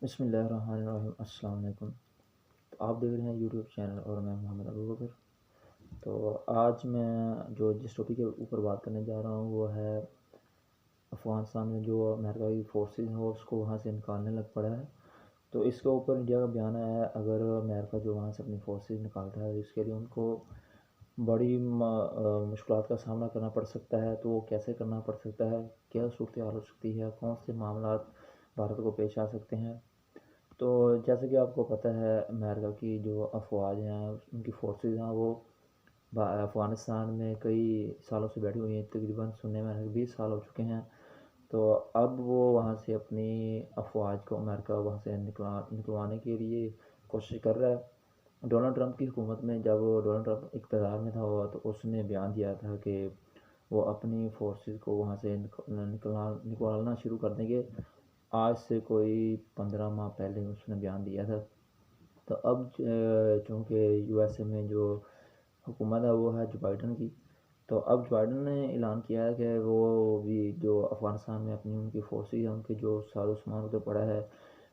بسم اللہ الرحمن الرحیم۔ السلام علیکم۔ تو آپ دیکھ رہے ہیں یوٹیوب چینل اور میں محمد ابوبکر۔ تو آج میں جس ٹاپک کے اوپر بات کرنے جا رہا ہوں وہ ہے افغانستان میں جو امریکہ کی فورسز ہیں وہ اس کو وہاں سے نکالنے لگ پڑا ہے۔ تو اس کے اوپر انڈیا کا بیان ہے، اگر امریکہ جو وہاں سے اپنی فورسز نکالتا ہے اس کے لیے ان کو بڑی مشکلات کا سامنا کرنا پڑ سکتا ہے۔ تو وہ کیسے کرنا پڑ سکتا ہے، کیا صورتحال ہو سکتی ہے، کون سے معاملات بھارت کو پیش آ سکتے ہیں۔ تو جیسے کہ آپ کو پتہ ہے امریکہ کی جو افواج ہیں ان کی فورسز ہیں وہ افغانستان میں کئی سالوں سے بیٹھی ہوئی ہیں، تقریباً سننے میں 20 سال ہو چکے ہیں۔ تو اب وہ وہاں سے اپنی افواج کو امریکہ وہاں سے نکلوانے کے لیے کوشش کر رہا ہے۔ ڈونلڈ ٹرمپ کی حکومت میں جب ڈونلڈ ٹرمپ اقتدار میں تھا ہوا تو اس نے بیان دیا تھا کہ وہ اپنی فورسز کو وہاں سے نکالنا شروع کر دیں گے۔ آج سے کوئی 15 ماہ پہلے اس نے بیان دیا تھا۔ تو اب چونکہ یو ایس اے میں جو حکومت ہے وہ ہے جو بائیڈن کی، تو اب جو بائیڈن نے اعلان کیا ہے کہ وہ بھی جو افغانستان میں اپنی ان کی فورسز ہیں ان کے جو ساز و سامان ادھر پڑا ہے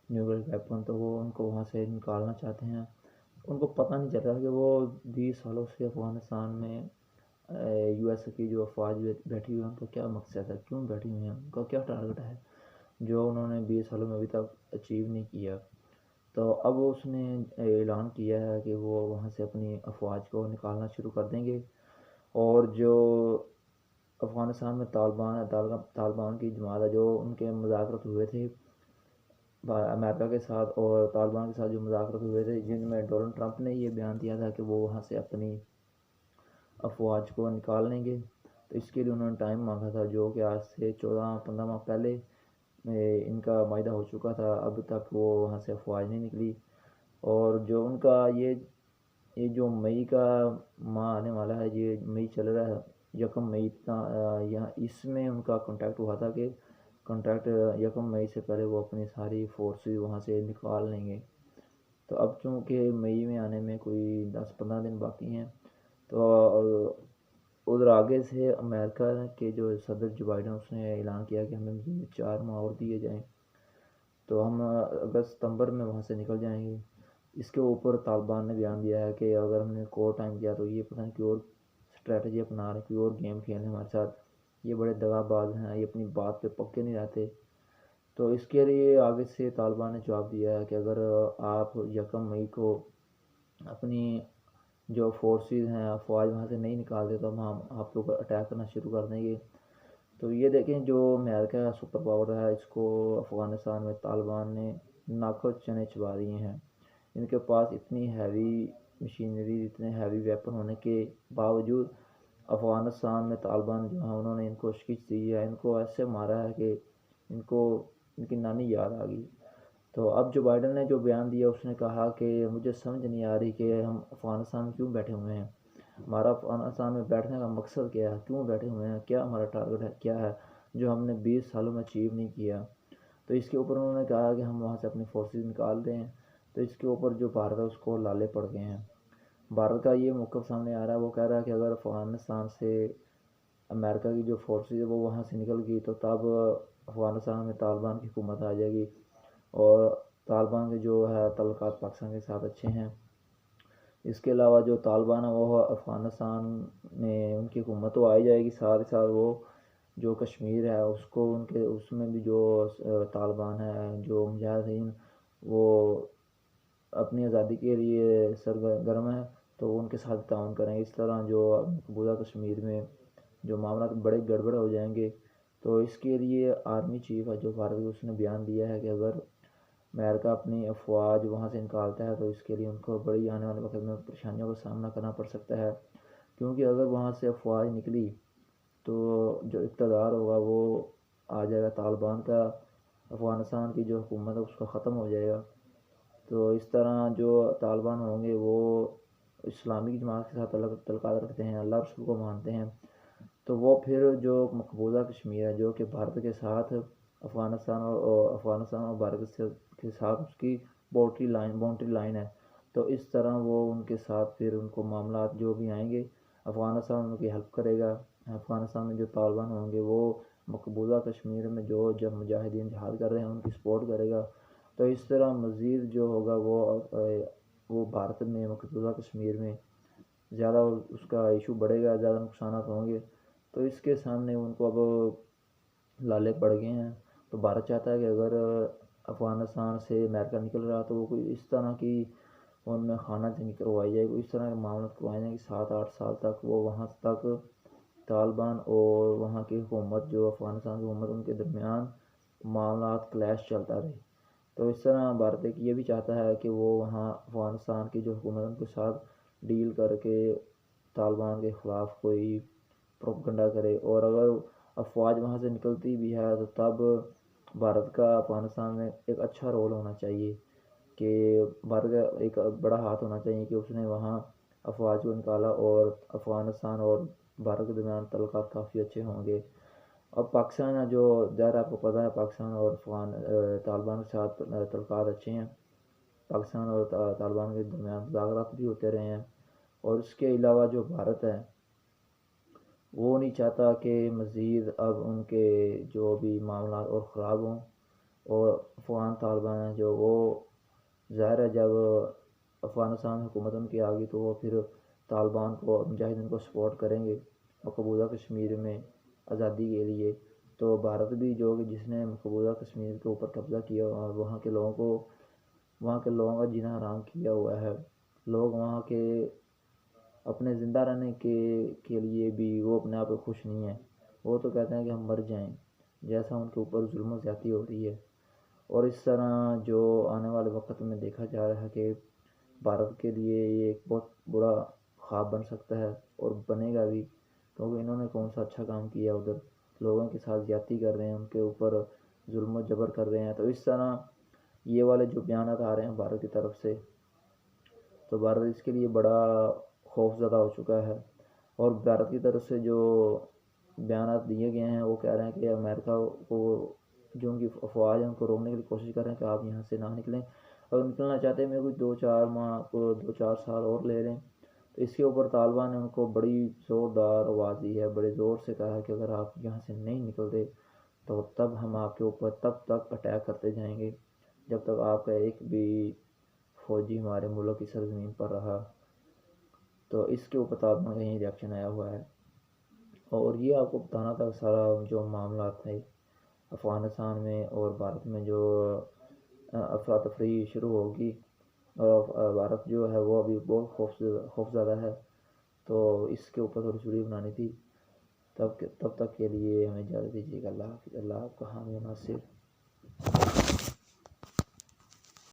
نیوکلیئر ویپن، تو وہ ان کو وہاں سے نکالنا چاہتے ہیں۔ ان کو پتہ نہیں چل رہا کہ وہ 20 سالوں سے افغانستان میں یو ایس اے کی جو افواج بیٹھی ہوئی ہیں ان کا کیا مقصد ہے، کیوں بیٹھی ہوئی ہیں، ان کا کیا ٹارگٹ ہے جو انہوں نے 20 سالوں میں ابھی تک اچیو نہیں کیا۔ تو اب اس نے اعلان کیا ہے کہ وہ وہاں سے اپنی افواج کو نکالنا شروع کر دیں گے، اور جو افغانستان میں طالبان ہے، طالبان کی جماعت ہے، جو ان کے مذاکرات ہوئے تھے امریکہ کے ساتھ اور طالبان کے ساتھ جو مذاکرات ہوئے تھے جن میں ڈونلڈ ٹرمپ نے یہ بیان دیا تھا کہ وہ وہاں سے اپنی افواج کو نکال لیں گے، تو اس کے لیے انہوں نے ٹائم مانگا تھا جو کہ آج سے 14-15 ماہ پہلے ان کا معاہدہ ہو چکا تھا، اب تک وہ وہاں سے افواج نہیں نکلی۔ اور جو ان کا یہ جو مئی کا ماہ آنے والا ہے، یہ مئی چل رہا ہے 1 مئی، یہاں اس میں ان کا کانٹیکٹ ہوا تھا کہ 1 مئی سے پہلے وہ اپنی ساری فورسز وہاں سے نکال لیں گے۔ تو اب چونکہ مئی میں آنے میں کوئی 10-15 دن باقی ہیں، تو ادھر آگے سے امریکہ کے جو صدر جو بائیڈن اس نے اعلان کیا کہ ہمیں مزید 4 ماہ اور دیے جائیں تو ہم اگست ستمبر میں وہاں سے نکل جائیں گے۔ اس کے اوپر طالبان نے بیان دیا ہے کہ اگر ہم نے کو ٹائم کیا تو یہ پتہ نہیں کوئی اور اسٹریٹجی اپنا رہے، کوئی اور گیم کھیل رہے ہمارے ساتھ، یہ بڑے دغا باز ہیں، یہ اپنی بات پہ پکے نہیں رہتے۔ تو اس کے لیے آگے سے طالبان نے جواب دیا ہے کہ اگر آپ 1 مئی کو اپنی جو فورسز ہیں افواج وہاں سے نہیں نکالتے تو ہم آپ کے اوپر اٹیک کرنا شروع کر دیں گے۔ تو یہ دیکھیں جو امریکہ کا سپر پاور ہے اس کو افغانستان میں طالبان نے ناکو چنے چبا دیے ہیں۔ ان کے پاس اتنی ہیوی مشینری، اتنے ہیوی ویپن ہونے کے باوجود افغانستان میں طالبان جو ہیں انہوں نے ان کو شکست دی ہے، ان کو ایسے مارا ہے کہ ان کو ان کی نانی یاد آ گئی۔ تو اب جو بائیڈن نے جو بیان دیا اس نے کہا کہ مجھے سمجھ نہیں آ رہی کہ ہم افغانستان میں کیوں بیٹھے ہوئے ہیں، ہمارا افغانستان میں بیٹھنے کا مقصد کیا ہے، کیوں بیٹھے ہوئے ہیں، کیا ہمارا ٹارگٹ ہے، کیا ہے جو ہم نے 20 سالوں میں اچیو نہیں کیا۔ تو اس کے اوپر انہوں نے کہا کہ ہم وہاں سے اپنی فورسز نکال دیں۔ تو اس کے اوپر جو بھارت ہے اس کو لالے پڑ گئے ہیں۔ بھارت کا یہ موقف سامنے آ رہا ہے، وہ کہہ رہا ہے کہ اگر افغانستان سے امریکہ کی جو فورسز ہے وہ وہاں سے نکل گئی تو تب افغانستان میں طالبان کی حکومت آ جائے گی، اور طالبان کے جو ہے تعلقات پاکستان کے ساتھ اچھے ہیں۔ اس کے علاوہ جو طالبان ہے وہ افغانستان میں ان کی حکومت تو آئی جائے گی، ساتھ ہی ساتھ وہ جو کشمیر ہے اس کو ان کے اس میں بھی جو طالبان ہے جو مجاہدین وہ اپنی آزادی کے لیے سرگرم ہے تو ان کے ساتھ تعاون کریں گے۔ اس طرح جو مقبوضہ کشمیر میں جو معاملات بڑے گڑبڑ ہو جائیں گے، تو اس کے لیے آرمی چیف ہے جو بھارت اس نے بیان دیا ہے کہ اگر امریکہ اپنی افواج وہاں سے نکالتا ہے تو اس کے لیے ان کو بڑی آنے والے وقت میں پریشانیوں کا سامنا کرنا پڑ سکتا ہے، کیونکہ اگر وہاں سے افواج نکلی تو جو اقتدار ہوگا وہ آ جائے گا طالبان کا، افغانستان کی جو حکومت ہے اس کا ختم ہو جائے گا۔ تو اس طرح جو طالبان ہوں گے وہ اسلامی جماعت کے ساتھ تعلقات رکھتے ہیں، اللہ رسول کو مانتے ہیں، تو وہ پھر جو مقبوضہ کشمیر ہے جو کہ بھارت کے ساتھ افغانستان اور بھارت کے ساتھ اس کی باؤنڈری لائن ہے، تو اس طرح وہ ان کے ساتھ پھر ان کو معاملات جو بھی آئیں گے افغانستان ان کی ہیلپ کرے گا۔ افغانستان میں جو طالبان ہوں گے وہ مقبوضہ کشمیر میں جو جب مجاہدین جہاد کر رہے ہیں ان کی سپورٹ کرے گا۔ تو اس طرح مزید جو ہوگا وہ بھارت میں مقبوضہ کشمیر میں زیادہ اس کا ایشو بڑھے گا، زیادہ نقصانات ہوں گے، تو اس کے سامنے ان کو اب لالے پڑ گئے ہیں۔ تو بھارت چاہتا ہے کہ اگر افغانستان سے امریکہ نکل رہا تو وہ کوئی اس طرح کی ان میں خانہ جنگی کروائی جائے، کوئی اس طرح کے معاملات کروائے جائیں کہ 7-8 سال تک وہ وہاں تک طالبان اور وہاں کی حکومت جو افغانستان کی حکومت ان کے درمیان معاملات کلیش چلتا رہے۔ تو اس طرح بھارت ایک یہ بھی چاہتا ہے کہ وہ وہاں افغانستان کی جو حکومت ان کے ساتھ ڈیل کر کے طالبان کے خلاف کوئی پروپگنڈا کرے، اور اگر افواج وہاں سے نکلتی بھی ہے تو تب بھارت کا افغانستان میں ایک اچھا رول ہونا چاہیے، کہ بھارت کا ایک بڑا ہاتھ ہونا چاہیے کہ اس نے وہاں افواج کو نکالا، اور افغانستان اور بھارت کے درمیان تعلقات کافی اچھے ہوں گے۔ اب پاکستان جو ظاہر آپ کو پتہ ہے پاکستان اور طالبان کے ساتھ تعلقات اچھے ہیں، پاکستان اور طالبان کے درمیان مذاکرات بھی ہوتے رہے ہیں، اور اس کے علاوہ جو بھارت ہے وہ نہیں چاہتا کہ مزید اب ان کے جو بھی معاملات اور خراب ہوں، اور افغان طالبان ہیں جو وہ ظاہر ہے جب افغانستان حکومت ان کی آ گئی تو وہ پھر طالبان کو مجاہدین کو سپورٹ کریں گے مقبوضہ کشمیر میں آزادی کے لیے۔ تو بھارت بھی جو کہ جس نے مقبوضہ کشمیر کے اوپر قبضہ کیا اور وہاں کے لوگوں کا جینا حرام کیا ہوا ہے، لوگ وہاں کے اپنے زندہ رہنے کے لیے بھی وہ اپنے آپ کو خوش نہیں ہیں، وہ تو کہتے ہیں کہ ہم مر جائیں، جیسا ان کے اوپر ظلم و زیادتی ہو رہی ہے۔ اور اس طرح جو آنے والے وقت میں دیکھا جا رہا ہے کہ بھارت کے لیے یہ ایک بہت بڑا خواب بن سکتا ہے، اور بنے گا بھی، کیونکہ انہوں نے کون سا اچھا کام کیا، ادھر لوگوں کے ساتھ زیادتی کر رہے ہیں، ان کے اوپر ظلم و جبر کر رہے ہیں۔ تو اس طرح یہ والے جو بیانات آ رہے ہیں بھارت کی طرف سے، تو بھارت اس کے لیے بڑا خوف زدہ ہو چکا ہے، اور بھارت کی طرف سے جو بیانات دیے گئے ہیں وہ کہہ رہے ہیں کہ امریکہ کو جو ان کی افواج ہیں ان کو روکنے کے لیے کوشش کر رہے ہیں کہ آپ یہاں سے نہ نکلیں، اگر نکلنا چاہتے ہیں میں کچھ 2-4 سال اور لے لیں۔ تو اس کے اوپر طالبان نے ان کو بڑی زوردار آواز دی ہے، بڑے زور سے کہا ہے کہ اگر آپ یہاں سے نہیں نکلتے تو تب ہم آپ کے اوپر تب تک اٹیک کرتے جائیں گے جب تک آپ کا ایک بھی فوجی ہمارے ملک کی سرزمین پر رہا۔ تو اس کے اوپر طالبان کا یہی ریاکشن آیا ہوا ہے، اور یہ آپ کو بتانا تھا سارا جو معاملات ہیں افغانستان میں اور بھارت میں جو افراتفری شروع ہوگی، اور بھارت جو ہے وہ ابھی بہت خوف زدہ ہے، تو اس کے اوپر تھوڑی ویڈیو بنانی تھی۔ تب تک کے لیے ہمیں اجازت دیجیے گا، اللہ حافظ، اللہ آپ کا حامی و ناصر۔